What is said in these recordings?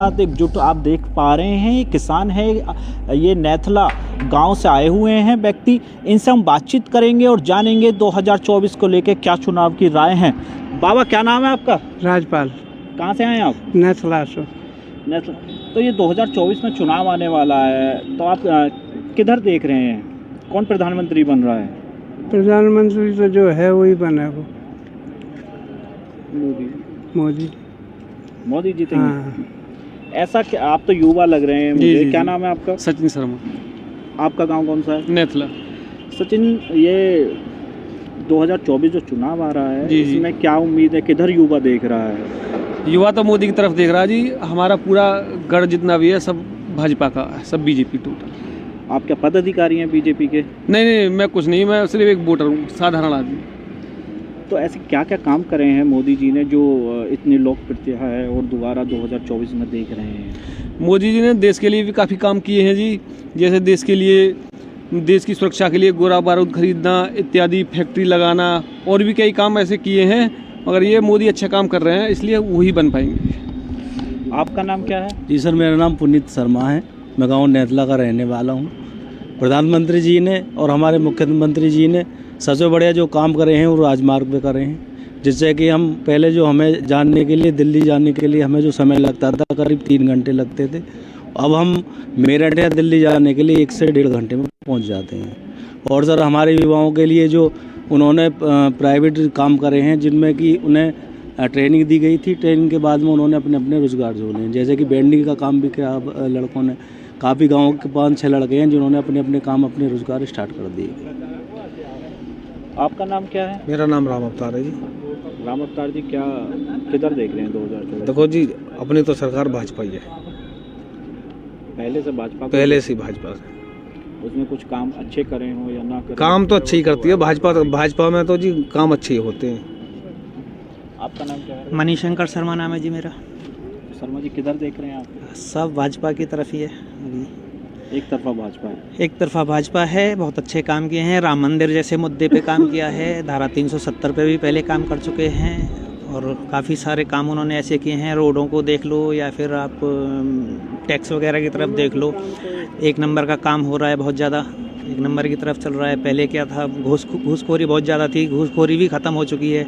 एकजुट आप देख पा रहे हैं, ये किसान है, ये नैथला गांव से आए हुए हैं व्यक्ति। इनसे हम बातचीत करेंगे और जानेंगे 2024 को लेकर क्या चुनाव की राय है। बाबा क्या नाम है आपका? राजपाल। कहाँ से आए आप? नैथला से। नैथला। तो ये 2024 में चुनाव आने वाला है, तो आप किधर देख रहे हैं, कौन प्रधानमंत्री बन रहा है? प्रधानमंत्री तो जो है वही बना वो मोदी मोदी जीतेंगे। हाँ। ऐसा क्या, आप तो युवा लग रहे हैं मुझे। क्या नाम है आपका? सचिन शर्मा। आपका गांव कौन सा है? नैथला। सचिन, ये 2024 जो चुनाव आ रहा है, इसमें क्या उम्मीद है, किधर युवा देख रहा है? युवा तो मोदी की तरफ देख रहा है जी। हमारा पूरा गढ़ जितना भी है सब भाजपा का है, सब बीजेपी टोटल। आप क्या पदाधिकारी हैं बीजेपी के? नहीं, मैं कुछ नहीं, मैं सिर्फ एक वोटर हूँ, साधारण आदमी। तो ऐसे क्या क्या काम करे हैं मोदी जी ने जो इतनी लोकप्रियता है और दोबारा 2024 में देख रहे हैं? मोदी जी ने देश के लिए भी काफ़ी काम किए हैं जी। जैसे देश के लिए, देश की सुरक्षा के लिए गोला बारूद खरीदना इत्यादि, फैक्ट्री लगाना, और भी कई काम ऐसे किए हैं। मगर ये मोदी अच्छा काम कर रहे हैं, इसलिए वही बन पाएंगे। आपका नाम क्या है? जी सर, मेरा नाम पुनीत शर्मा है। मैं गाँव नैथला का रहने वाला हूँ। प्रधानमंत्री जी ने और हमारे मुख्यमंत्री जी ने सबसे बढ़िया जो काम करे हैं वो राजमार्ग पे करे हैं, जिससे कि हम पहले जो हमें जानने के लिए, दिल्ली जाने के लिए हमें जो समय लगता था करीब 3 घंटे लगते थे, अब हम मेरठ या दिल्ली जाने के लिए 1 से 1.5 घंटे में पहुंच जाते हैं। और सर हमारे युवाओं के लिए जो उन्होंने प्राइवेट काम करे हैं, जिनमें कि उन्हें ट्रेनिंग दी गई थी, ट्रेनिंग के बाद में उन्होंने अपने अपने रोजगार जोड़े हैं। जैसे कि बेंडिंग का काम भी किया लड़कों ने। काफ़ी गाँव के 5-6 लड़के हैं जिन्होंने अपने अपने काम, अपने रोजगार स्टार्ट कर दिए। आपका नाम क्या है? मेरा नाम राम अवतार है जी। राम अवतार जी, क्या किधर देख रहे हैं 2024? देखो जी, अपनी तो सरकार भाजपा ही है, पहले से भाजपा? पहले से भाजपा से। उसमें कुछ काम अच्छे करे हो या ना करे? काम तो अच्छे ही करती है भाजपा में तो जी काम अच्छे ही होते हैं। आपका नाम क्या है? मणिशंकर शर्मा नाम है जी मेरा। शर्मा जी, किधर देख रहे हैं आप? सब भाजपा की तरफ ही है अभी। एक तरफा भाजपा है? एक तरफा भाजपा है। बहुत अच्छे काम किए हैं। राम मंदिर जैसे मुद्दे पे काम किया है। धारा 370 पे भी पहले काम कर चुके हैं, और काफ़ी सारे काम उन्होंने ऐसे किए हैं। रोडों को देख लो या फिर आप टैक्स वगैरह की तरफ देख लो, 1 नंबर का काम हो रहा है, बहुत ज़्यादा 1 नंबर की तरफ चल रहा है। पहले क्या था, घूसखोरी बहुत ज़्यादा थी, घूसखोरी भी ख़त्म हो चुकी है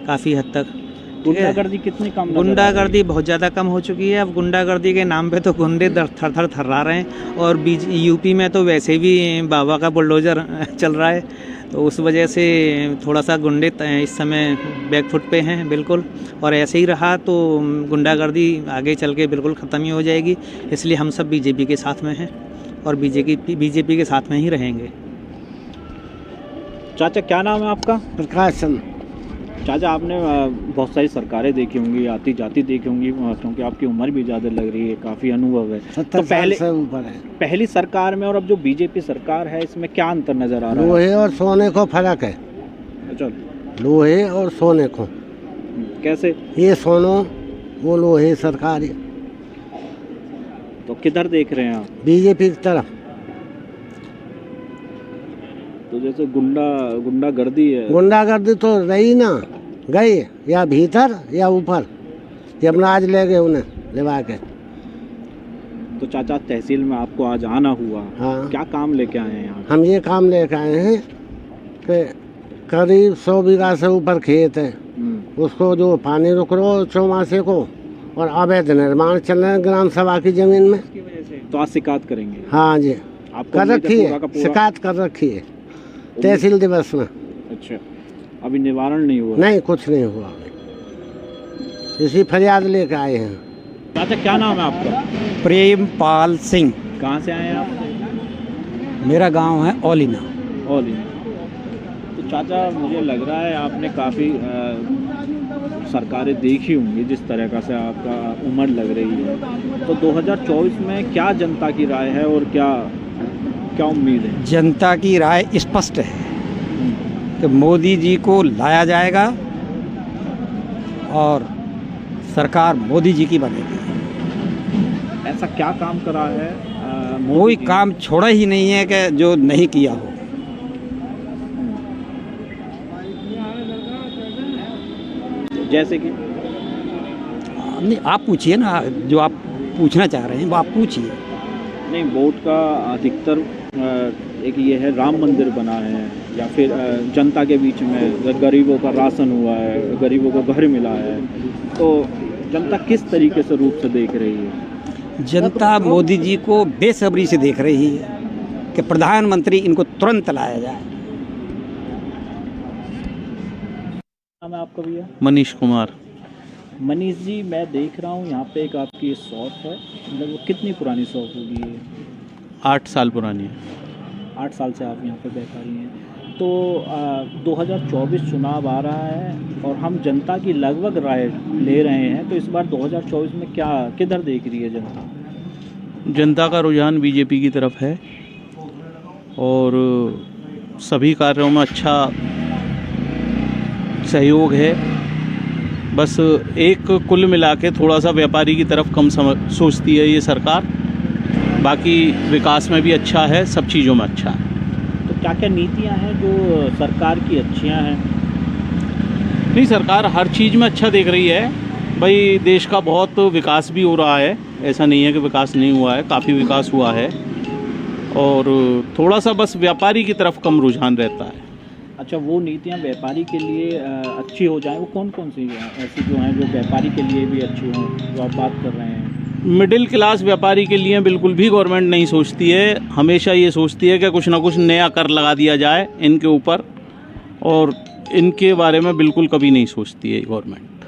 काफ़ी हद तक। गुंडागर्दी कितनी कम? गुंडागर्दी बहुत ज़्यादा कम हो चुकी है। अब गुंडागर्दी के नाम पे तो गुंडे थर थर थर्रा रहे हैं, और यूपी में तो वैसे भी बाबा का बुलडोजर चल रहा है, तो उस वजह से थोड़ा सा गुंडे इस समय बैकफुट पे हैं बिल्कुल। और ऐसे ही रहा तो गुंडागर्दी आगे चल के बिल्कुल ख़त्म ही हो जाएगी। इसलिए हम सब बीजेपी के साथ में हैं और बीजेपी के साथ में ही रहेंगे। चाचा क्या नाम है आपका? प्रकाश चंद। चाचा, आपने बहुत सारी सरकारें देखी होंगी, आती जाती देखी होंगी, क्योंकि आपकी उम्र भी ज़्यादा लग रही है, काफ़ी अनुभव है। 70 साल से ऊपर है। पहली सरकार में और अब जो बीजेपी सरकार है, इसमें क्या अंतर नज़र आ रहा है? लोहे और सोने को फर्क है। अच्छा, लोहे और सोने को। कैसे? ये सोनो, वो लोहे सरकारी। तो किधर देख रहे हैं आप? बीजेपी की तरफ। तो जैसे गुंडागर्दी है, गुंडागर्दी तो रही ना, गई या भीतर या ऊपर, जब नाज ले गए उन्हें लिवा के। तो चाचा तहसील में आपको आज आना हुआ, हाँ। क्या काम लेके आए हैं यहाँ? हम ये काम लेकर आए हैं कि करीब 100 बीघा से ऊपर खेत है, उसको जो पानी रुक रहा चौमासे को, और अवैध निर्माण चल रहे हैं ग्राम सभा की जमीन में। तो आज शिकायत करेंगे? हाँ जी, आपको कर रखी है, पूरा? शिकायत कर रखी है तहसील दिवस में। अच्छा, अभी निवारण नहीं हुआ? नहीं, कुछ नहीं हुआ, इसी फरियाद लेकर आए हैं। चाचा क्या नाम है आपका? प्रेमपाल सिंह। कहाँ से आए हैं आप? मेरा गांव है ओलिना। ओली। तो चाचा, मुझे लग रहा है आपने काफ़ी सरकारें देखी होंगी, जिस तरह का से आपका उम्र लग रही है। तो 2024 में क्या जनता की राय है और क्या उम्मीद है? जनता की राय स्पष्ट है कि मोदी जी को लाया जाएगा और सरकार मोदी जी की बनेगी। ऐसा क्या काम करा है कोई काम छोड़ा ही नहीं है कि जो नहीं किया हो। जैसे कि नहीं, आप पूछिए ना, जो आप पूछना चाह रहे हैं वो आप पूछिए। नहीं, वोट का अधिकतर एक ये है राम मंदिर बना है या फिर जनता के बीच में गरीबों का राशन हुआ है, गरीबों को घर मिला है, तो जनता किस तरीके से रूप से देख रही है? जनता मोदी जी को बेसब्री से देख रही है कि प्रधानमंत्री इनको तुरंत लाया जाए। नाम है आपका भैया? मनीष कुमार। मनीष जी, मैं देख रहा हूँ यहाँ पे एक आपकी शॉप है, मतलब वो कितनी पुरानी शॉप होगी ये? 8 साल पुरानी है। 8 साल से आप यहाँ पे व्यापारी हैं। तो 2024 चुनाव आ रहा है और हम जनता की लगभग राय ले रहे हैं, तो इस बार 2024 में क्या किधर देख रही है जनता? जनता का रुझान बीजेपी की तरफ है और सभी कार्यों में अच्छा सहयोग है। बस एक कुल मिला के थोड़ा सा व्यापारी की तरफ कम सोचती है ये सरकार, बाकी विकास में भी अच्छा है, सब चीज़ों में अच्छा है। तो क्या क्या नीतियाँ हैं जो सरकार की अच्छियाँ हैं? नहीं, सरकार हर चीज़ में अच्छा देख रही है भाई। देश का बहुत विकास भी हो रहा है, ऐसा नहीं है कि विकास नहीं हुआ है, काफ़ी विकास हुआ है और थोड़ा सा बस व्यापारी की तरफ कम रुझान रहता है। अच्छा, वो नीतियाँ व्यापारी के लिए अच्छी हो जाएं, वो कौन कौन सी ऐसी जो हैं जो व्यापारी के लिए भी अच्छी हों, जो आप बात कर रहे हैं? मिडिल क्लास व्यापारी के लिए बिल्कुल भी गवर्नमेंट नहीं सोचती है, हमेशा ये सोचती है कि कुछ ना कुछ नया कर लगा दिया जाए इनके ऊपर, और इनके बारे में बिल्कुल कभी नहीं सोचती है गवर्नमेंट।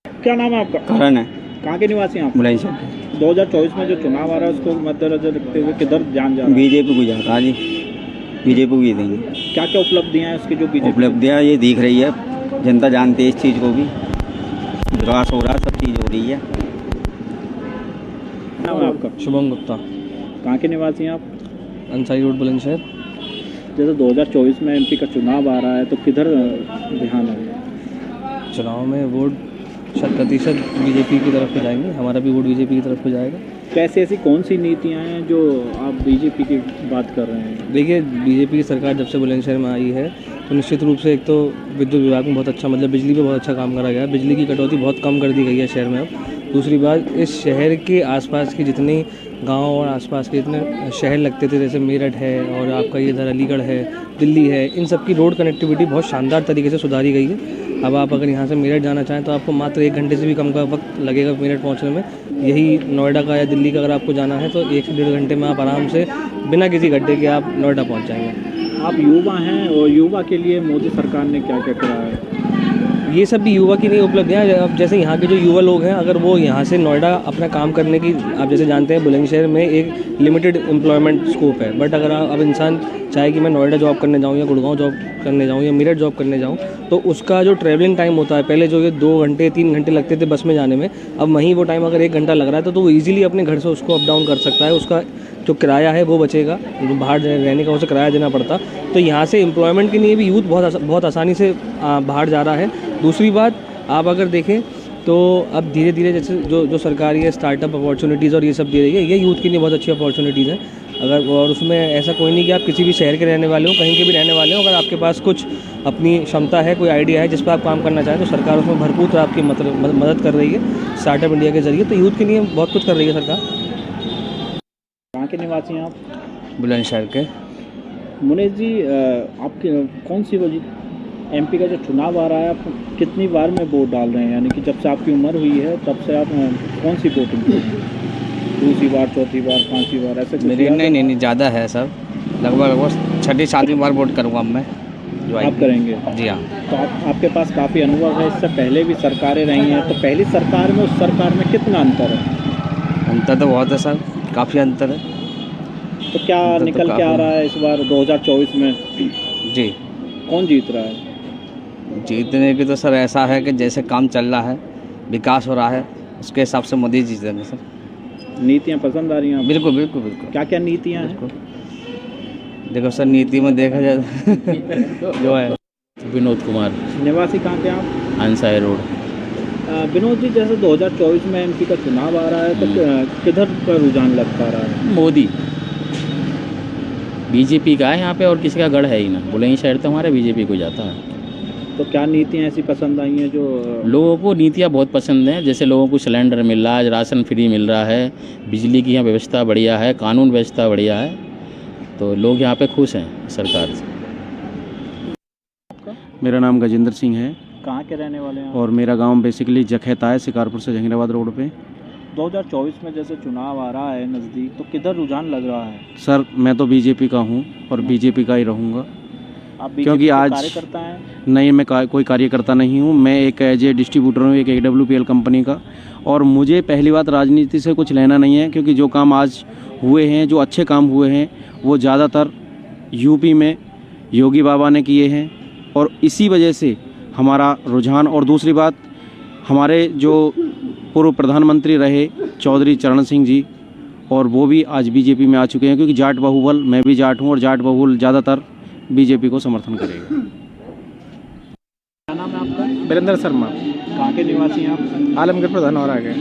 क्या नाम है आपका? करण है। कहाँ के निवासी हैं आप? बुलंदशहर। 2024 में जो चुनाव आ रहा है उसको मद्देनजर रखते हुए किधर ध्यान जा रहा है? बीजेपी को जाता है जी, बीजेपी को ये देंगे। क्या क्या उपलब्धियाँ हैं उसकी जो बीजेपी? उपलब्धियाँ ये दिख रही है, जनता जानती है इस चीज़ को भी, विकास हो रहा है, सब चीज़ हो रही है। नाम है आपका? शुभम गुप्ता, कहाँ के निवासी हैं आप? अंसारी रोड, बुलंदशहर। जैसे 2024 में एमपी का चुनाव आ रहा है तो किधर ध्यान है? चुनाव में वोट 100% बीजेपी की तरफ हो जाएंगे, हमारा भी वोट बीजेपी की तरफ हो जाएगा। कैसे ऐसी कौन सी नीतियाँ हैं जो आप बीजेपी की बात कर रहे हैं? देखिए, बीजेपी की सरकार जब से बुलंदशहर में आई है तो निश्चित रूप से एक तो विद्युत विभाग में बहुत अच्छा, मतलब बिजली पे बहुत अच्छा काम करा गया है। बिजली की कटौती बहुत कम कर दी गई है शहर में अब। दूसरी बात, इस शहर के आसपास की जितनी गांव और आसपास के जितने शहर लगते थे, जैसे मेरठ है और आपका ये इधर अलीगढ़ है, दिल्ली है, इन सब की रोड कनेक्टिविटी बहुत शानदार तरीके से सुधारी गई है। अब आप अगर यहाँ से मेरठ जाना चाहें तो आपको मात्र 1 घंटे से भी कम का वक्त लगेगा मेरठ पहुँचने में। यही नोएडा का या दिल्ली का अगर आपको जाना है तो 1 से 1.5 घंटे में आप आराम से बिना किसी गड्ढे के आप नोएडा पहुँच जाएंगे। आप युवा हैं और युवा के लिए मोदी सरकार ने क्या क्या करा है? ये सब भी युवा की नहीं उपलब्धियाँ। अब जैसे यहाँ के जो युवा लोग हैं, अगर वो यहाँ से नोएडा अपना काम करने की, आप जैसे जानते हैं बुलंदशहर में एक लिमिटेड एम्प्लॉयमेंट स्कोप है, बट अगर अब इंसान चाहे कि मैं नोएडा जॉब करने जाऊँ या गुड़गांव जॉब करने जाऊँ या मेरठ जॉब करने जाऊँ, तो उसका जो ट्रैवलिंग टाइम होता है, पहले जो ये 2 घंटे 3 घंटे लगते थे बस में जाने में, अब वहीं वो टाइम अगर 1 घंटा लग रहा है तो वो ईजिली अपने घर से उसको अप डाउन कर सकता है। उसका जो किराया है वो बचेगा, जो बाहर रहने का उसे किराया देना पड़ता। तो यहाँ से एम्प्लॉयमेंट के लिए भी यूथ बहुत आसानी से बाहर जा रहा है। दूसरी बात, आप अगर देखें तो अब धीरे धीरे जैसे जो सरकारी है स्टार्टअप अपॉर्चुनिटीज़ और ये सब दे रही है, ये यूथ के लिए बहुत अच्छी अपॉर्चुनिटीज़ हैं। अगर और उसमें ऐसा कोई नहीं कि आप किसी भी शहर के रहने वाले हो, कहीं के भी रहने वाले हो, अगर आपके पास कुछ अपनी क्षमता है, कोई आइडिया है जिस पर आप काम करना चाहें, तो सरकार उसमें भरपूर आपकी मदद कर रही है स्टार्टअप इंडिया के ज़रिए। तो यूथ के लिए बहुत कुछ कर रही है सरकार। कहाँ के निवासी हैं आप? बुलंदशहर के। मुनीष जी, आपके कौन सी वजह एमपी का जो चुनाव आ रहा है, आप कितनी बार में वोट डाल रहे हैं? यानी कि जब से आपकी उम्र हुई है तब से आप कौन सी वोटिंग कर रहे हैं? दूसरी बार, चौथी बार, 5वीं बार, ऐसे कुछ? मेरी नहीं ज़्यादा है सर, लगभग 6ठी 7वीं बार वोट करूँगा अब मैं। आप करेंगे? जी हाँ। तो आपके पास काफ़ी अनुभव है, इससे पहले भी सरकारें रही हैं, तो पहली सरकार में उस सरकार में कितना अंतर है? अंतर तो बहुत है सर, काफ़ी अंतर है। तो क्या अंतर तो निकल के आ रहा है इस बार 2024 में? जी। कौन जीत रहा है? जीतने की तो सर ऐसा है कि जैसे काम चल रहा है, विकास हो रहा है, उसके हिसाब से मोदी जीतेंगे सर। नीतियाँ पसंद आ रही हैं आपको? बिल्कुल बिल्कुल बिल्कुल। क्या क्या नीतियाँ हैं? देखो सर, नीति में देखा जाए जो है। विनोद कुमार, निवासी कहाँ के आप? अंसारी रोड। विनोद जी, जैसे 2024 में एमपी का चुनाव आ रहा है तो किधर का रुझान लग पा रहा है? मोदी, बीजेपी का है यहाँ पे, और किसी का गढ़ है ही ना। बुलंदशहर तो हमारे बीजेपी को जाता है। तो क्या नीतियाँ ऐसी पसंद आई हैं जो लोगों को नीतियाँ बहुत पसंद हैं। जैसे लोगों को सिलेंडर मिल रहा है, राशन फ्री मिल रहा है, बिजली की यहाँ व्यवस्था बढ़िया है, कानून व्यवस्था बढ़िया है, तो लोग यहाँ पे खुश हैं सरकार से। मेरा नाम गजेंद्र सिंह है कहाँ के रहने वाले हैं? और मेरा गांव बेसिकली जखेता है, शिकारपुर से जहांगीराबाद रोड पे। 2024 में जैसे चुनाव आ रहा है नज़दीक, तो किधर रुझान लग रहा है? सर मैं तो बीजेपी का हूं और बीजेपी का ही रहूंगा। आप बीजेपी क्योंकि के आज कार्यकर्ता हैं? नहीं, मैं कोई कार्यकर्ता नहीं हूं, मैं एक एज ए डिस्ट्रीब्यूटर हूं एक AWPL कंपनी का। और मुझे पहली बात राजनीति से कुछ लेना नहीं है, क्योंकि जो काम आज हुए हैं, जो अच्छे काम हुए हैं, वो ज़्यादातर यूपी में योगी बाबा ने किए हैं और इसी वजह से हमारा रुझान। और दूसरी बात, हमारे जो पूर्व प्रधानमंत्री रहे चौधरी चरण सिंह जी, और वो भी आज बीजेपी में आ चुके हैं, क्योंकि जाट बाहुबल, मैं भी जाट हूँ और जाट बाहुबल ज़्यादातर बीजेपी को समर्थन करेगा। क्या नाम है आपका? वीरेंद्र शर्मा, कहाँ के निवासी हैं आप? आलमगीर प्रधान और आगे।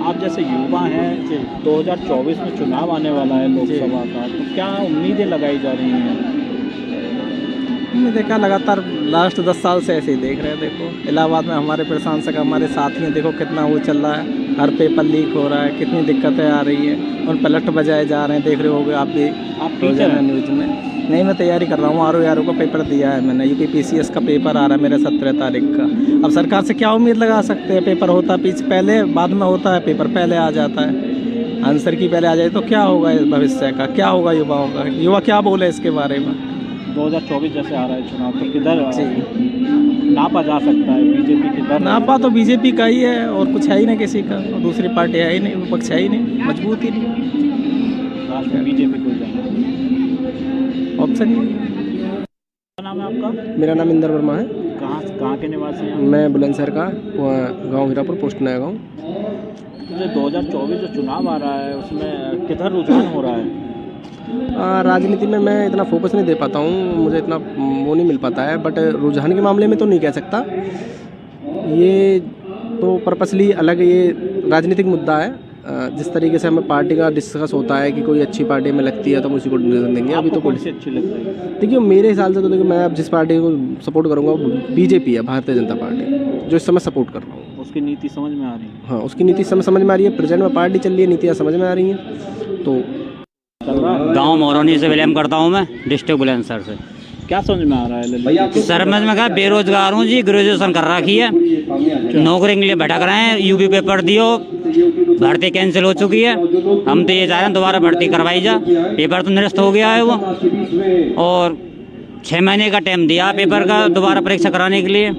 आप जैसे युवा हैं, 2024 में चुनाव आने वाला है लोकसभा का, तो क्या उम्मीदें लगाई जा रही हैं? हमने देखा लगातार लास्ट 10 साल से ऐसे ही देख रहे हैं। देखो इलाहाबाद में हमारे प्रशासक, हमारे साथी हैं, देखो कितना वो चल रहा है, हर पेपर लीक हो रहा है, कितनी दिक्कतें आ रही है और पलट बजाए जा रहे हैं। देख रहे होगे आप भी, आप टीचर हैं? न्यूज़ में नहीं, मैं तैयारी कर रहा हूँ। RO का पेपर दिया है मैंने, UPPCS का पेपर आ रहा है मेरा 17 तारीख का। अब सरकार से क्या उम्मीद लगा सकते हैं? पेपर होता पहले, बाद में होता है, पेपर पहले आ जाता है, आंसर की पहले आ जाए, तो क्या होगा इस भविष्य का, क्या होगा युवाओं का, युवा क्या बोले इसके बारे में? 2024 जैसे आ रहा है चुनाव, तो किधर नापा जा सकता है? बीजेपी किधर? नापा तो बीजेपी का ही है और कुछ है ही नहीं किसी का, और दूसरी पार्टी है ही नहीं, विपक्ष है ही नहीं, मजबूत ही नहीं, लास्ट में बीजेपी को जाना ऑप्शन ही। क्या नाम है आपका? मेरा नाम इंदर वर्मा है। कहाँ के निवासी हैं? मैं बुलंदशहर का, गांव हीरापुर, पोस्ट नया गाँव। जो 2024 जो चुनाव आ रहा है, उसमें किधर रुझान हो रहा है? राजनीति में मैं इतना फोकस नहीं दे पाता हूँ, मुझे इतना वो नहीं मिल पाता है, बट रुझान के मामले में तो नहीं कह सकता। ये तो पर्पसली अलग ये राजनीतिक मुद्दा है। जिस तरीके से हमें पार्टी का डिस्कस होता है कि कोई अच्छी पार्टी में लगती है तो हम उसी को डिसीजन देंगे। अभी तो कौन सी अच्छी लग रही है? देखिए मेरे हिसाब से तो देखिए, मैं अब जिस पार्टी को सपोर्ट करूँगा वो बीजेपी है, भारतीय जनता पार्टी, जो इस समय सपोर्ट कर रहा हूँ। उसकी नीति समझ में आ रही है? हाँ, उसकी नीति समझ में आ रही है, प्रेजेंट में पार्टी चल रही है, नीतियाँ समझ में आ रही हैं। तो गांव मोरनी से बिलोंग करता हूं मैं, डिस्ट्रिक्ट बुलंदशहर से। क्या समझ में आ रहा है ललित? सर मैं कहा बेरोजगार हूं जी, ग्रेजुएशन कर रखी है, नौकरी के लिए भटक रहे हैं, यूपी पेपर दियो, भर्ती कैंसिल हो चुकी है, हम तो ये चाह रहे हैं दोबारा भर्ती करवाई जा, पेपर तो निरस्त हो गया है वो, और 6 महीने का टाइम दिया पेपर का दोबारा परीक्षा कराने के लिए।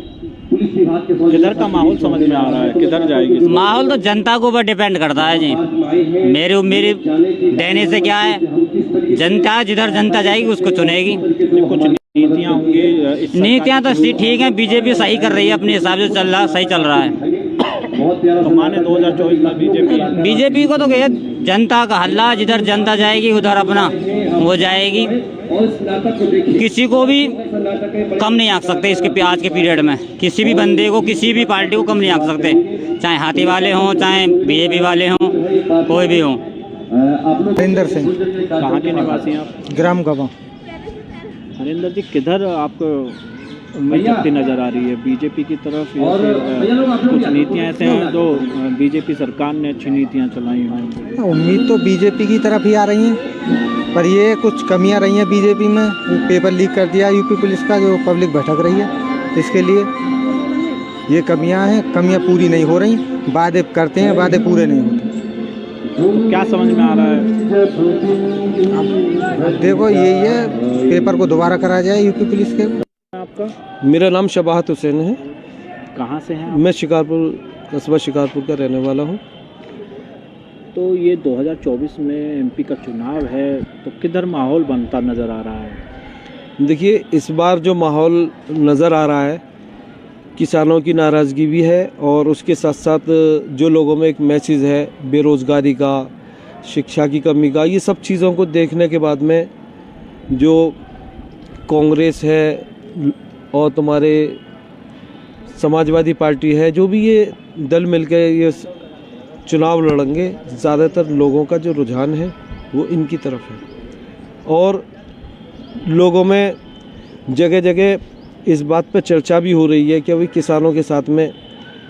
किधर का माहौल समझ में आ रहा है, किधर जाएगी? माहौल तो जनता के ऊपर डिपेंड करता है जी। मेरी देने से क्या है, जनता जिधर जनता जाएगी उसको चुनेगी। कुछ नीतियाँ होंगी, नीतियाँ तो ठीक है, बीजेपी सही कर रही है, अपने हिसाब से चल रहा, सही चल रहा है। तो माने 2024 में बीजेपी को तो कहे जनता का हल्ला, जिधर जनता जाएगी उधर अपना वो जाएगी, किसी को भी कम नहीं आंक सकते इसके आज के पीरियड में, किसी भी बंदे को, किसी भी पार्टी को कम नहीं आंक सकते, चाहे हाथी वाले हों, चाहे बीजेपी वाले हों, कोई भी हों। हरिंदर सिंह। कहाँ के निवासी हैं आप? ग्राम गवा। हरिंदर जी, किधर आपको उम्मीद लगती नज़र आ रही है, बीजेपी की तरफ या फिर कुछ नीतियाँ ऐसे हैं जो बीजेपी सरकार ने अच्छी नीतियाँ चलाई हैं? उम्मीद तो बीजेपी की तरफ ही आ रही हैं, पर ये कुछ कमियां रही हैं बीजेपी में। पेपर लीक कर दिया यूपी पुलिस का, जो पब्लिक भटक रही है, इसके लिए ये कमियां हैं, कमियां पूरी नहीं हो रही, वादे करते हैं, वादे पूरे नहीं होते। तो क्या समझ में आ रहा है? देखो यही है, पेपर को दोबारा कराया जाए यूपी पुलिस के। आपका? मेरा नाम शबाहत हुसैन है। कहाँ से हैं? मैं शिकारपुर, कस्बा शिकारपुर का रहने वाला हूँ। तो ये 2024 में MP का चुनाव है, तो किधर माहौल बनता नज़र आ रहा है? देखिए इस बार जो माहौल नज़र आ रहा है, किसानों की नाराज़गी भी है और उसके साथ साथ जो लोगों में एक मैसेज है बेरोज़गारी का, शिक्षा की कमी का, ये सब चीज़ों को देखने के बाद में जो कांग्रेस है और तुम्हारे समाजवादी पार्टी है, जो भी ये दल मिलकर ये चुनाव लड़ेंगे, ज़्यादातर लोगों का जो रुझान है वो इनकी तरफ है और लोगों में जगह जगह इस बात पर चर्चा भी हो रही है कि अभी किसानों के साथ में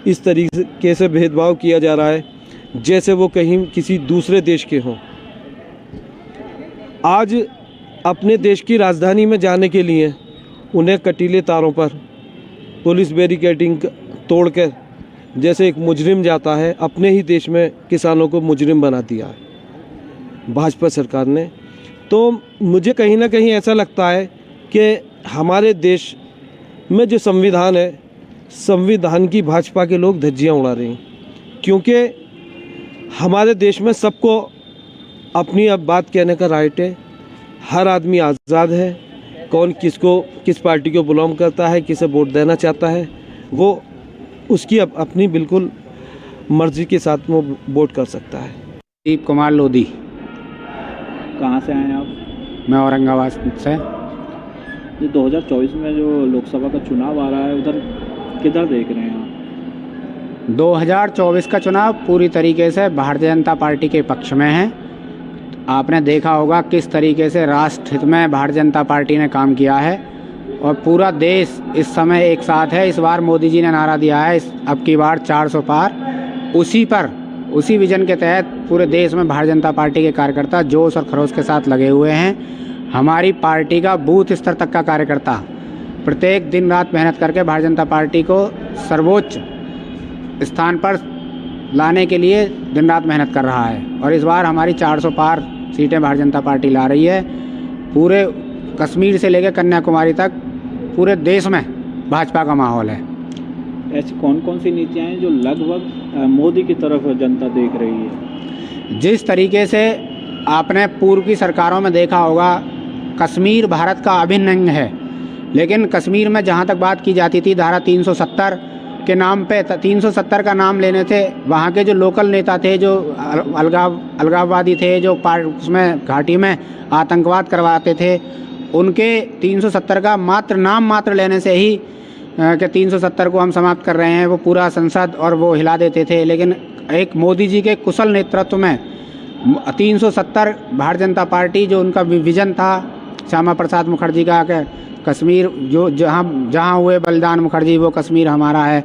इस तरीके से भेदभाव किया जा रहा है जैसे वो कहीं किसी दूसरे देश के हों। आज अपने देश की राजधानी में जाने के लिए उन्हें कटीले तारों पर पुलिस बैरिकेडिंग तोड़कर जैसे एक मुजरिम जाता है, अपने ही देश में किसानों को मुजरिम बना दिया है भाजपा सरकार ने। तो मुझे कहीं ना कहीं ऐसा लगता है कि हमारे देश में जो संविधान है, संविधान की भाजपा के लोग धज्जियां उड़ा रहे हैं, क्योंकि हमारे देश में सबको अपनी अब बात कहने का राइट है। हर आदमी आज़ाद है, कौन किसको किस पार्टी को बिलोंग करता है, किसे वोट देना चाहता है, वो उसकी अपनी बिल्कुल मर्जी के साथ वो वोट कर सकता है। दीप कुमार लोधी। कहाँ से आए हैं आप? मैं औरंगाबाद से। ये 2024 में जो लोकसभा का चुनाव आ रहा है, उधर किधर देख रहे हैं आप? 2024 का चुनाव पूरी तरीके से भारतीय जनता पार्टी के पक्ष में है। आपने देखा होगा किस तरीके से राष्ट्र हित में भारतीय जनता पार्टी ने काम किया है और पूरा देश इस समय एक साथ है। इस बार मोदी जी ने नारा दिया है अब की बार 400 पार, उसी विजन के तहत पूरे देश में भारतीय जनता पार्टी के कार्यकर्ता जोश और खरोश के साथ लगे हुए हैं। हमारी पार्टी का बूथ स्तर तक का कार्यकर्ता प्रत्येक दिन रात मेहनत करके भारतीय जनता पार्टी को सर्वोच्च स्थान पर लाने के लिए दिन रात मेहनत कर रहा है और इस बार हमारी 400 पार सीटें भारतीय जनता पार्टी ला रही है। पूरे कश्मीर से लेकर कन्याकुमारी तक पूरे देश में भाजपा का माहौल है। ऐसी कौन कौन सी नीतियाँ हैं जो लगभग मोदी की तरफ जनता देख रही है? जिस तरीके से आपने पूर्व की सरकारों में देखा होगा, कश्मीर भारत का अभिन्न अंग है, लेकिन कश्मीर में जहाँ तक बात की जाती थी धारा 370 के नाम पे, 370 का नाम लेने थे वहाँ के जो लोकल नेता थे, जो अलगाववादी थे, जो उसमें घाटी में आतंकवाद करवाते थे, उनके 370 का नाम मात्र लेने से ही कि 370 को हम समाप्त कर रहे हैं, वो पूरा संसद और वो हिला देते थे। लेकिन एक मोदी जी के कुशल नेतृत्व में 370 भारतीय जनता पार्टी, जो उनका विजन था श्यामा प्रसाद मुखर्जी का कि कश्मीर जो जहाँ हुए बलिदान मुखर्जी वो कश्मीर हमारा है,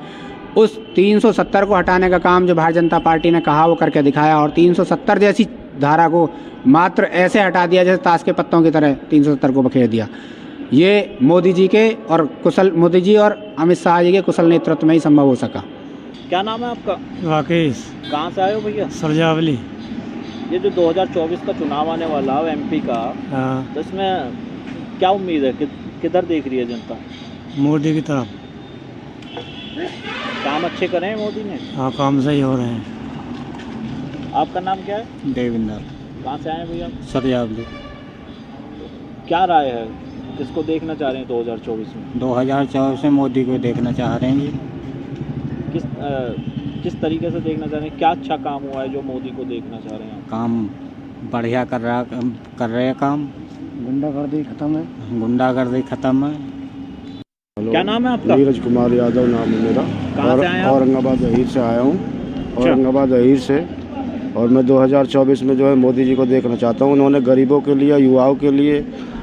उस 370 को हटाने का काम जो भारतीय जनता पार्टी ने कहा वो करके दिखाया और 370 जैसी धारा को मात्र ऐसे हटा दिया जैसे ताश के पत्तों की तरह 370 को बखेर दिया। ये मोदी जी और अमित शाह जी के कुशल नेतृत्व में ही संभव हो सका। क्या नाम है आपका? राकेश। कहाँ से आए हो भैया? सरजावली। ये जो 2024 का चुनाव आने वाला है एमपी का, तो इसमें क्या उम्मीद है, किधर देख रही है जनता? मोदी की तरफ। काम अच्छे करे हैं मोदी ने? हाँ, काम सही हो रहे हैं। आपका नाम क्या है? देविंदर। कहाँ से आए हैं भैया? सरजावली। क्या राय है, किसको देखना चाह रहे हैं 2024 में? 2024 में मोदी को देखना चाह रहे हैं जी। किस तरीके से देखना चाह रहे हैं? क्या अच्छा काम हुआ है जो मोदी को देखना चाह रहे हैं? काम बढ़िया कर रहे हैं काम। गुंडागर्दी खत्म है। गुंडागर्दी खत्म है। क्या नाम है आपका? नीरज कुमार यादव नाम है मेरा। कहाँ से आए आप? औरंगाबाद अहीर से आया हूँ, औरंगाबाद अहीर से। और मैं 2024 में जो है मोदी जी को देखना चाहता हूँ। उन्होंने गरीबों के लिए, युवाओं के लिए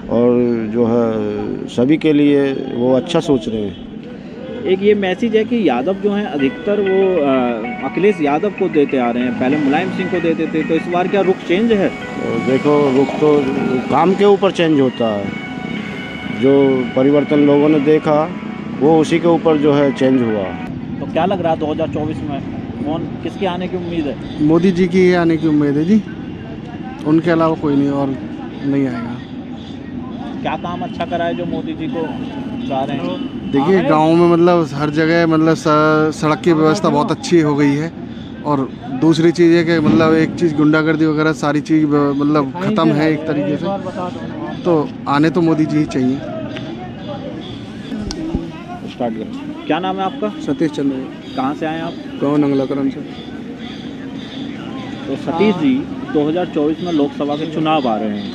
और जो है सभी के लिए वो अच्छा सोच रहे हैं। एक ये मैसेज है कि यादव जो हैं अधिकतर वो अखिलेश यादव को देते आ रहे हैं, पहले मुलायम सिंह को देते थे, तो इस बार क्या रुख चेंज है? तो देखो, रुख तो काम के ऊपर चेंज होता है। जो परिवर्तन लोगों ने देखा वो उसी के ऊपर जो है चेंज हुआ। तो क्या लग रहा है 2024 में कौन किसके आने की उम्मीद है? मोदी जी की आने की उम्मीद है जी, उनके अलावा कोई नहीं और नहीं आएगा। क्या काम अच्छा करा है जो मोदी जी को चाह रहे हैं? देखिए, गाँव में मतलब हर जगह मतलब सड़क की व्यवस्था बहुत अच्छी हो गई है और दूसरी चीज़ है कि मतलब एक चीज़ गुंडागर्दी वगैरह सारी चीज़ मतलब ख़त्म है एक तरीके से। तो आने तो मोदी जी ही चाहिए। स्टार्ट करें। क्या नाम है आपका? सतीश चंद्र। कहाँ से आए आप? गाँव नंगलाकरण से। तो सतीश जी, 2024 में लोकसभा के चुनाव आ रहे हैं,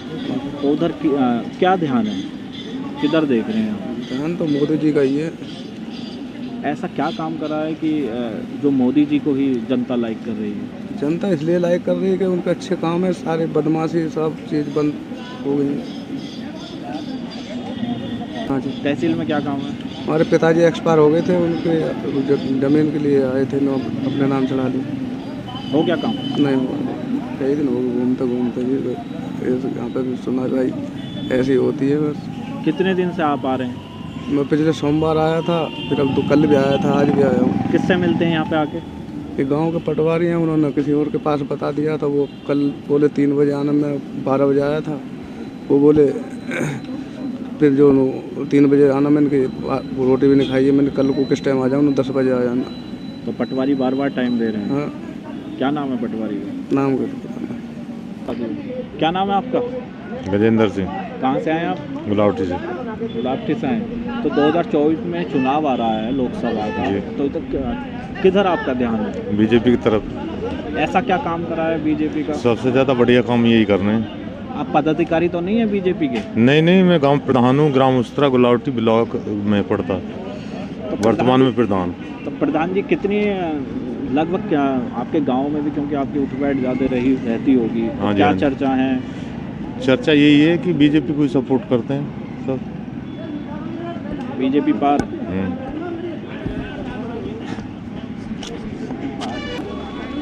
तो उधर क्या ध्यान है, किधर देख रहे हैं आप? ध्यान तो मोदी जी का ही है। ऐसा क्या काम करा है कि जो मोदी जी को ही जनता लाइक कर रही है? जनता इसलिए लाइक कर रही है कि उनके अच्छे काम है, सारे बदमाशी सब चीज़ बंद हो गई। हाँ जी। तहसील में क्या काम है? हमारे पिताजी एक्सपायर हो गए थे, उनके ज़मीन के लिए आए थे, अपने नाम चढ़ा लिए। हो क्या काम? नहीं हुआ, कई दिन हो गए घूमते घूमते जी, यहाँ पे भी सुना भाई ऐसी होती है बस। कितने दिन से आप आ रहे हैं? मैं पिछले सोमवार आया था, फिर अब तो कल भी आया था, आज भी आया हूँ। किससे मिलते हैं यहाँ पे आके? ये गांव के पटवारी हैं, उन्होंने किसी और के पास बता दिया था, वो कल बोले 3 बजे आना, मैं 12 बजे आया था, वो बोले फिर जो 3 बजे आना, मैंने कि वो रोटी भी नहीं खाई है, मैंने कल को किस टाइम आ जाऊँ, 10 बजे आ जाना। तो पटवारी बार बार टाइम दे रहे हैं? हाँ। क्या नाम है पटवारी का? नाम क्या नाम है आपका? गजेंद्र सिंह। कहाँ से आए आप? गुलावटी से। गुलावटी से आए। तो 2024 में चुनाव आ रहा है लोकसभा का, तो किधर आपका ध्यान है? बीजेपी की तरफ। ऐसा क्या काम करा है बीजेपी का? सबसे ज़्यादा बढ़िया काम यही कर रहे हैं। आप पदाधिकारी तो नहीं है बीजेपी के? नहीं, मैं गांव प्रधान हूँ, ग्राम उस्तरा गुलावटी ब्लॉक में पड़ता, तो वर्तमान में प्रधान। तो प्रधान जी कितनी लगभग क्या आपके गांव में भी, क्योंकि आपकी उठ बैठ ज़्यादा रहती होगी, तो हाँ, क्या हाँ, चर्चा है? चर्चा यही है कि बीजेपी को सपोर्ट करते हैं सब। बीजेपी पार।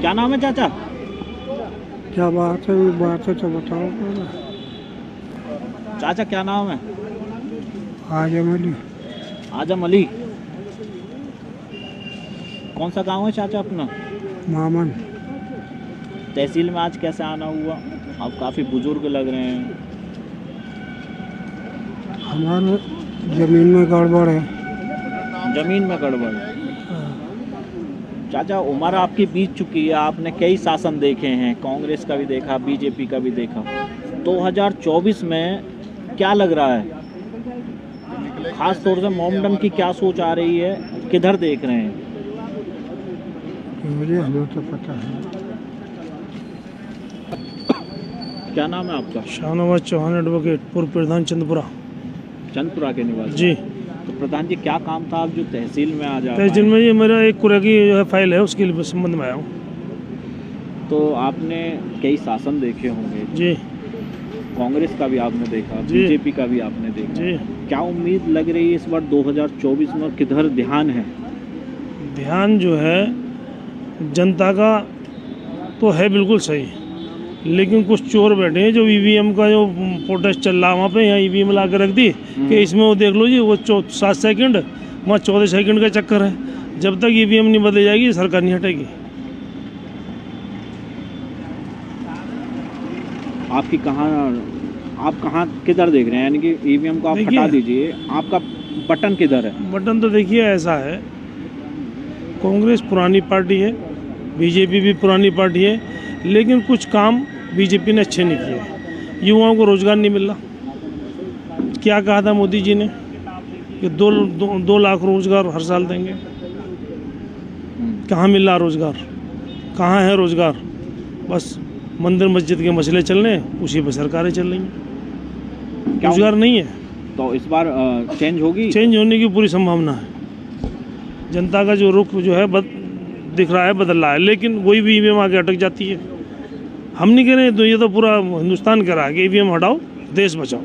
क्या नाम है चाचा? क्या बात है, बात है तो बताओ। चाचा क्या नाम है? आजम अली। आजम अली। कौन सा गांव है चाचा अपना? मामन। तहसील में आज कैसे आना हुआ? आप काफ़ी बुजुर्ग लग रहे हैं। हमारे ज़मीन में गड़बड़ है। ज़मीन में गड़बड़? चाचा उम्र आपकी बीत चुकी है, आपने कई शासन देखे हैं, कांग्रेस का भी देखा, बीजेपी का भी देखा। 2024 में क्या लग रहा है? खास तौर से मोमडन की क्या सोच आ रही है, किधर देख रहे हैं? मुझे हमें तो पता है। क्या नाम है आपका? शाहनवाज चौहान, एडवोकेट, पूर्व प्रधान चंदपुरा। चंदपुरा के निवासी जी। तो प्रधान जी क्या काम था, आप जो तहसील में आ जाए? तहसील में ये मेरा एक कुरे की फाइल है, उसके लिए संबंध में आया हूँ। तो आपने कई शासन देखे होंगे जी, कांग्रेस का भी आपने देखा, जी, बीजेपी का भी आपने देखा जी। क्या उम्मीद लग रही है इस बार 2024 में, किधर ध्यान है? ध्यान जो है जनता का तो है बिल्कुल सही, लेकिन कुछ चोर बैठे हैं जो ईवीएम का जो प्रोटेस्ट चल रहा है वहाँ पे, यहाँ ईवीएम ला के रख दी कि इसमें वो देख लो जी, वो 7 सेकंड, वहाँ 14 सेकंड का चक्कर है। जब तक ईवीएम नहीं बदली जाएगी सरकार नहीं हटेगी। आपकी आप कहाँ किधर देख रहे हैं? यानी कि ईवीएम को आप हटा दीजिए, आपका बटन किधर है? बटन तो देखिए ऐसा है, कांग्रेस पुरानी पार्टी है, बीजेपी भी पुरानी पार्टी है, लेकिन कुछ काम बीजेपी ने अच्छे नहीं किए। युवाओं को रोजगार नहीं मिल रहा। क्या कहा था मोदी जी ने कि 2 लाख रोजगार हर साल देंगे। कहाँ मिल रहा रोजगार? कहाँ है रोजगार? बस मंदिर मस्जिद के मसले चल रहे हैं, उसी पर सरकारें चल रही हैं, रोजगार नहीं है। तो इस बार चेंज होगी? चेंज होने की पूरी संभावना है। जनता का जो रुख जो है दिख रहा है, बदल रहा है, लेकिन वही भी ईवीएम आगे अटक जाती है। हम नहीं कह रहे, तो ये तो पूरा हिंदुस्तान कह रहा है कि ईवीएम हटाओ, देश बचाओ।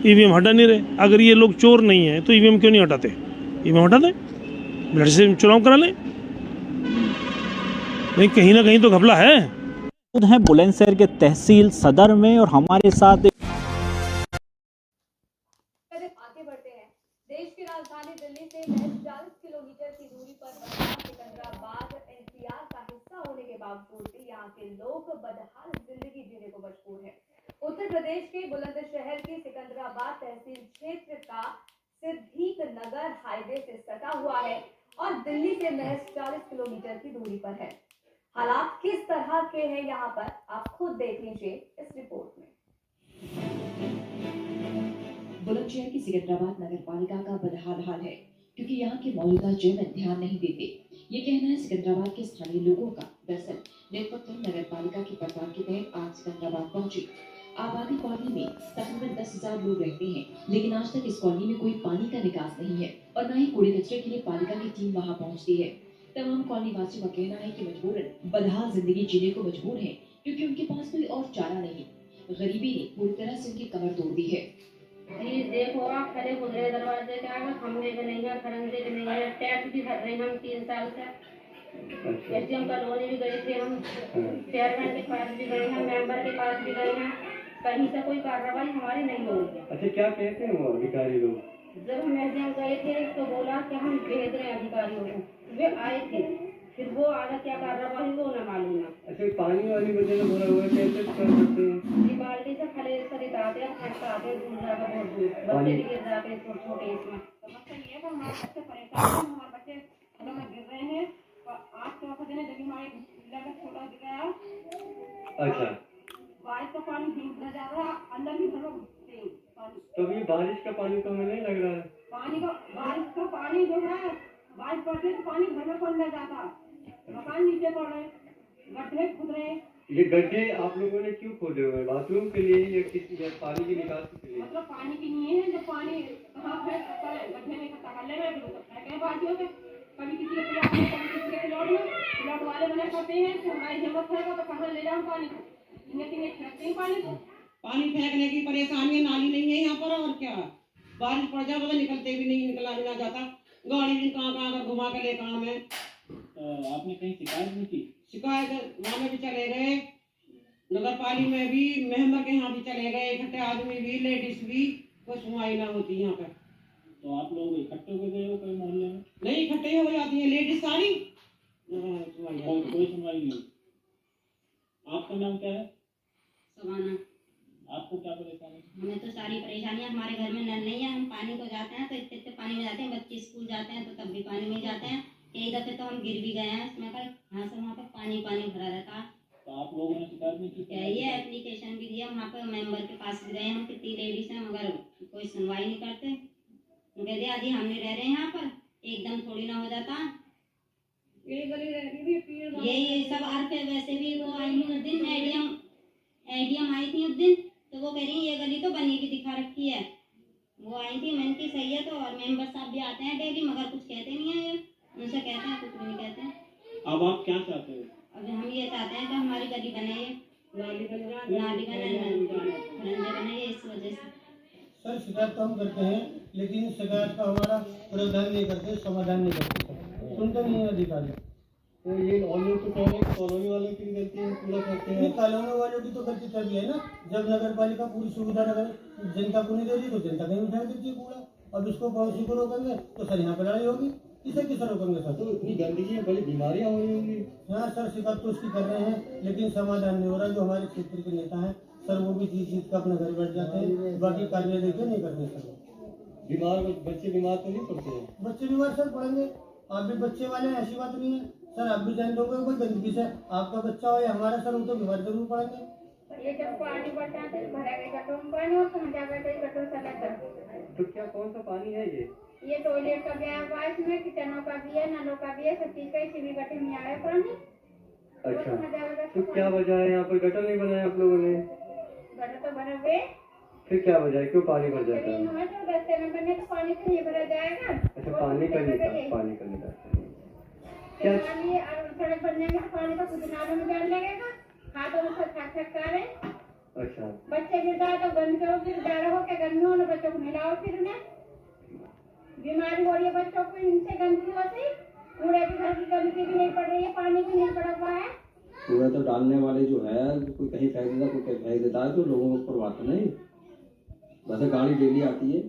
ईवीएम हटा नहीं रहे। अगर ये लोग चोर नहीं है तो ईवीएम क्यों नहीं हटाते? ईवीएम हटा दें, ब्लड से चुनाव करा लें। नहीं, कहीं ना कहीं तो घपला है। हैं बुलंदशहर के तहसील सदर में और हमारे साथ आगे बढ़ते हैं। देश की राजधानी दिल्ली से महज 40 किलोमीटर की दूरी पर बसा सिकंदराबाद एनसीआर का हिस्सा होने के बावजूद भी यहाँ के लोग बदहाल जिंदगी जीने को मजबूर हैं। उत्तर प्रदेश के बुलंदशहर की सिकंदराबाद तहसील क्षेत्र का सिद्दीक नगर हाईवे से सटा हुआ है और दिल्ली से महज 40 किलोमीटर की दूरी पर है। हालात किस तरह के हैं यहाँ पर, आप खुद देख लीजिए इस रिपोर्ट में। बुलंदशहर की सिकंदराबाद नगर पालिका का बदहाल हाल है, क्योंकि यहाँ के मौजूदा चेयरमैन ध्यान नहीं देते। ये कहना है सिकंदराबाद के स्थानीय लोगों का। दरअसल नेतृत्व नगर पालिका की पड़ताल के तहत आज सिकंदराबाद पहुंची। आबादी कॉलोनी में तकरीबन 10,000 लोग रहते हैं, लेकिन आज तक इस कॉलोनी में कोई पानी का निकास नहीं है और न ही कूड़े कचरे के लिए पालिका की टीम वहाँ पहुँचती है। तमाम कॉलोनी वासियों का कहना है कि मजबूरन बदहाल जिंदगी जीने को मजबूर है, क्योंकि उनके पास कोई और चारा नहीं। गरीबी ने पूरी तरह से उनकी कमर तोड़ दी है। जी देखो आप खड़े गुजरे दरवाजे के आगे, खम्भे भी नहीं है, खरंजे भी नहीं है, टैक्स भी भर रहे हैं हम 3 साल से। एसडीएम कॉलोनी भी गए थे हम, चेयरमैन के पास भी गए हैं, मेंबर के पास भी गए हैं, कहीं से कोई कार्रवाई हमारी नहीं हो रही है। अच्छा, क्या कहते हैं वो अधिकारी लोग? जब हम एसडीएम गए थे तो बोला कि हम भेज रहे हैं अधिकारियों को, वे आए थे, फिर वो आगे क्या कार्रवाई वो न मालूम ना। अच्छा, पानी वाली वजह से भरा हुआ है, कैसे कर सकते हैं? ये बाल्टी से खले खरीदाते हैं, खटकाते हैं, दूर जाकर बहुत दूर, बच्चे भी गिर जाते हैं छोटे इसमें। समस्या ये है कि हमारे बच्चे परेशान हैं, हमारे बच्चे खलों में गिर रहे हैं, और आज के वक्त जब हमारे लड़का छोटा दिख रहा है। अच्छा, बारिश का पानी भर जा रहा है, अंदर भी भरो पानी। तो ये बारिश का पानी तो हमें नहीं लग रहा है। बारिश का पानी जो है, बारिश पड़ती है तो पानी घर में पड़ने जाता, मकान नीचे पड़ रहे, गड्ढे खुद रहे। ये गड्ढे आप लोगों ने क्यों खोदे हुए? बाथरूम के लिए या किसी या पानी की निकासी के लिए? मतलब पानी की नहीं है, जब पानी कहाँ है गड्ढे में इकट्ठा कर ले रहे बाल्टियों में, कभी किसी के प्लॉट में, कभी किसी के प्लॉट में, प्लॉट वाले मना करते हैं कि हमारी हिम्मत है तो कहाँ ले जाऊँ पानी को, इन्हें फेंकते हैं पानी को। पानी फेंकने की परेशानी, नाली नहीं है यहाँ पर, और क्या बारिश पड़ जाए तो निकलते भी नहीं, निकला भी ना जाता, गाड़ी भी कहाँ का घुमा के ले काम है। आपने कहीं शिकायत नहीं की? शिकायत वहाँ में भी चले गए, नगर पालिका में भी, मेंबर के यहाँ भी चले गए, इकट्ठे आदमी भी, लेडीज भी, कोई सुनवाई ना होती यहाँ पर। तो आप लोग इकट्ठे हो गए हो कई मोहल्ले में? नहीं, इकट्ठे हो जाती है लेडीज सारी, कोई सुनवाई नहीं। आपका नाम क्या है? सवाना। आपको क्या परेशानी? हमें तो सारी परेशानियां, हमारे घर में नल नहीं है, हम पानी को जाते हैं तो इतने पानी में जाते हैं, बच्चे स्कूल जाते हैं तो तब भी पानी में जाते हैं। कई दफे तो हम गिर भी गए हैं उसमें, पर यहाँ से वहाँ पर पानी भरा रहता है। तो आप लोगों ने शिकायत नहीं की? ये एप्लीकेशन भी दिया, वहाँ पर मेंबर के पास भी गए हम, कितनी लेडीज हैं, मगर कोई सुनवाई नहीं करते। कहते आदि हमने रह रहे हैं यहाँ पर, एकदम थोड़ी ना हो जाता। ये सब आर पे वैसे भी वो आई उस दिन एडीएम आई थी उस दिन, तो वो कह रही ये गली तो बनी की दिखा रखी है, वो आई थी, मैंने की सही है, तो और मेंबर साहब भी आते हैं डेली, मगर कुछ कहते नहीं है, ये उनसे कहते हैं कुछ भी नहीं कहते हैं। अब आप क्या चाहते हो? अब हम ये चाहते हैं कि हमारी गली बने, नाली बने, इस वजह से। सर शिकायत तो हम करते हैं, लेकिन शिकायत का हमारा प्रावधान नहीं करते, समाधान नहीं करते, सुनते नहीं है अधिकारी। तो ये और लोग तो कह रहे हैं कॉलोनी वालों की गलती है, पूरा कहते हैं। कॉलोनी वालों की तो गलती तभी है ना जब नगर पालिका पूरी सुविधा नगर जनता को नहीं दे रही, तो जनता कहीं उठा देती है कूड़ा। अब इसको पड़ोसी को रोकेंगे तो सर यहाँ पर लड़ाई होगी, किसे किसे रोकेंगे सर? तो इतनी गंदगी है, बड़ी बीमारियाँ हो रही होंगी। हाँ सर, शिकायत तो उसकी कर रहे हैं, लेकिन समाधान नहीं हो रहा। जो हमारे क्षेत्र के नेता हैं सर, वो भी जीत का अपने घर बैठ जाते हैं, बाकी कार्य देखे नहीं करते सर। बीमार बच्चे बीमार तो नहीं पड़ते हैं? बच्चे बीमार सर पड़ेंगे, आप भी बच्चे वाले हैं, ऐसी बात नहीं है सर। आप भी जान दोगे कोई गंदगी से आपका बच्चा हो या हमारा सर, वो तो बीमार जरूर पड़ेंगे। ये जब पानी बढ़ता है तो भरा गया गड्ढों में पानी, और कहाँ जाकर कई गड्ढों से लग। तो क्या कौन सा पानी है ये टॉयलेट का गया हुआ है, इसमें किचनों का भी है, नलों का भी है, सब चीज का, इसी भी गड्ढे में आया पानी। अच्छा, तो क्या वजह है यहाँ पर गटर नहीं बनाया आप लोगों ने? गड्ढे तो बने हुए, फिर क्या वजह है, क्यों पानी भर जाता है? तो रास्ते में बने तो पानी से नहीं भरा जाएगा। अच्छा, पानी का निकाल क्या सड़क बन जाएंगे तो पानी का कुछ नालों में जाने लगेगा, हाथों में छटकारे। अच्छा, बच्चे गिर जाए तो गंद करो, फिर डर हो के गंद हो, बच्चों को मिलाओ, फिर उन्हें बीमारी हो रही है बच्चों को इनसे गंदगी होती। कूड़े भी घर की गंदगी भी नहीं पड़ रही है, पानी भी नहीं पड़ा हुआ है। कूड़ा तो डालने वाले जो है कोई कहीं फेंक देता, कोई कहीं फेंक देता है, तो लोगों के ऊपर बात नहीं। वैसे गाड़ी डेली आती है,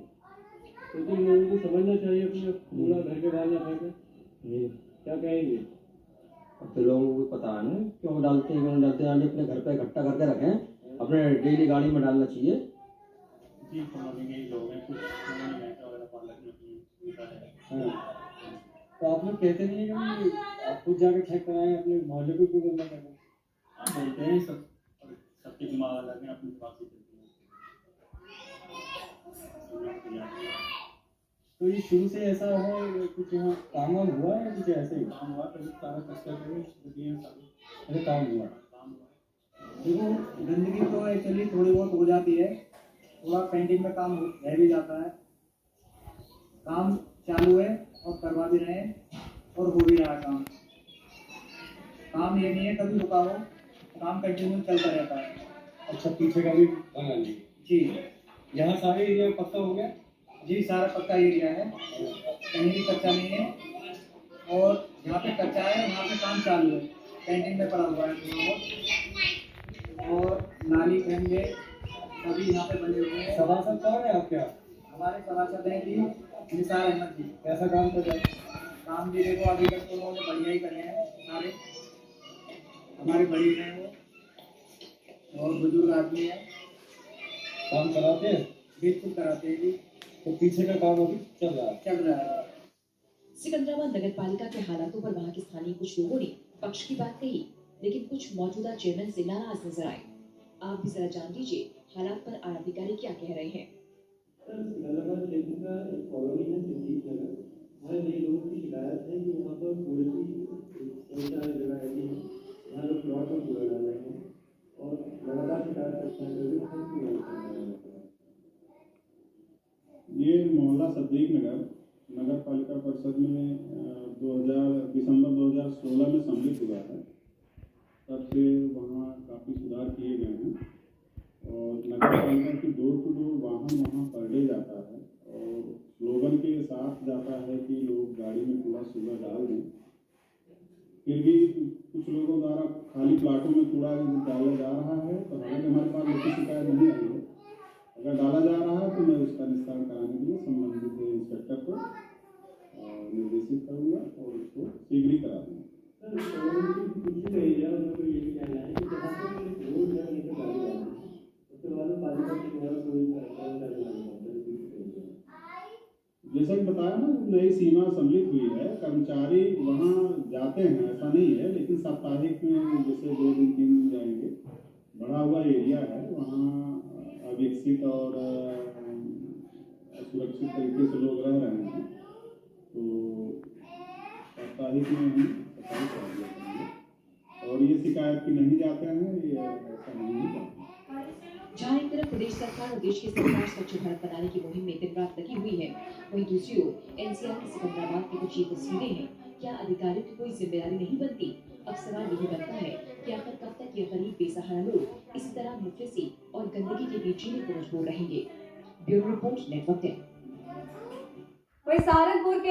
तो लोगों को समझना चाहिए अपने कूड़ा घर के बाहर ना फेंके। क्या कहेंगे? अब तो लोगों को पता है ना क्यों डालते हैं, क्यों डालते हैं, अपने घर पे इकट्ठा करके रखें, अपने डेली गाड़ी में डालना चाहिए। तो आप लोग कहते नहीं है कि आप खुद जाकर चेक कराएं, अपने मोहल्ले को क्यों गंदा करें? आप बोलते हैं सबके दिमाग अलग है, अपने दिमाग से चलते हैं। तो ये शुरू से ऐसा है, कुछ यहाँ काम वाम हुआ है, कुछ ऐसे ही काम हुआ? तो सारा कस्टमर ऐसे काम हुआ। देखो गंदगी तो एक्चुअली थोड़ी बहुत हो जाती है, थोड़ा पेंटिंग में काम रह भी जाता है, काम चालू है और करवा भी रहे हैं और हो भी रहा है काम। काम ये नहीं है कभी रुका हो, काम कंटिन्यू चलता रहता है। अच्छा, पीछे का भी बना ली जी। यहाँ सारे एरिया पक्का हो गया? जी सारा पक्का एरिया है, कहीं भी कच्चा नहीं है। और जहाँ पे कच्चा है वहाँ पे काम चालू है, पेंटिंग में पड़ा हुआ है थोड़ा बहुत। और नाली गंगे सभी यहाँ पे बने हुए हैं। सभासद कौन है आपके यहाँ? हमारे सभासद हैं जी निसार अहमद जी। कैसा काम कर रहे हैं? काम भी देखो अभी तक तो उन्होंने बढ़िया ही करे हैं सारे, हमारे बड़ी हैं वो और बुजुर्ग आदमी हैं। काम कराते हैं? बिल्कुल कराते हैं जी। तो पीछे का काम अभी चल रहा है। सिकंदराबाद नगर पालिका के हालातों पर वहां के स्थानीय कुछ लोगों ने पक्ष की बात कही, लेकिन कुछ मौजूदा चेयरमैन से नाराज नजर आए। आप भी जरा जान लीजिए हालात पर आला अधिकारी क्या कह रहे हैं। सिकंदराबाद क्षेत्र का एक कॉलोनी है सिद्दीक नगर। हमारे नए लोगों की शिकायत है कि वहाँ पर कूड़े की जगह ऐसी है जहाँ लोग प्लॉट में कूड़ा डाल रहे हैं और लगातार शिकायत करते हैं। ये मोहल्ला सिद्दीक नगर पालिका परिषद में दिसंबर 2016 में सम्मिलित हुआ है। तब से वहाँ काफ़ी सुधार किए गए हैं और नगर पालिका की डोर टू डोर वाहन वहाँ पर डे जाता है और स्लोगन के साथ जाता है कि लोग गाड़ी में कूड़ा सुबह डाल दें। फिर भी कुछ लोगों द्वारा खाली प्लाटों में कूड़ा डाला जा रहा है, तो हालांकि हमारे पास लिखित शिकायत नहीं आई है। अगर डाला जा रहा है तो मैं उसका निस्तारण कराने के लिए संबंधित इंस्पेक्टर को निर्देशित करूँगा और उसको शीघ्र ही करा दूँगा। जैसा कि बताया ना, नई सीमा सम्मिलित हुई है, कर्मचारी वहाँ जाते हैं, ऐसा नहीं है, लेकिन साप्ताहिक में जैसे 2 दिन 3 दिन जाएंगे। बढ़ा हुआ एरिया है, वहाँ अविकसित और सुरक्षित तरीके से लोग रह रहे हैं, तो साप्ताहिक में हम सफाई करा दिया करेंगे। और ये शिकायत की नहीं जाते हैं, ये ऐसा नहीं है। जहां एक तरफ प्रदेश सरकार और देश की सरकार स्वच्छ भारत बनाने की मुहिम में दिन रात लगी हुई है, वहीं दूसरी ओर एनसीआर के सिकंदराबाद की कुछ ये तस्वीरें हैं। क्या अधिकारियों की कोई जिम्मेदारी नहीं बनती? अब सवाल यही बनता है कि आखिर कब तक ये गरीब बेसहारा लोग इसी तरह मुफलिसी और गंदगी के बीच जीने को मजबूर रहेंगे। Bureau report, network 10। वहीं सहारनपुर के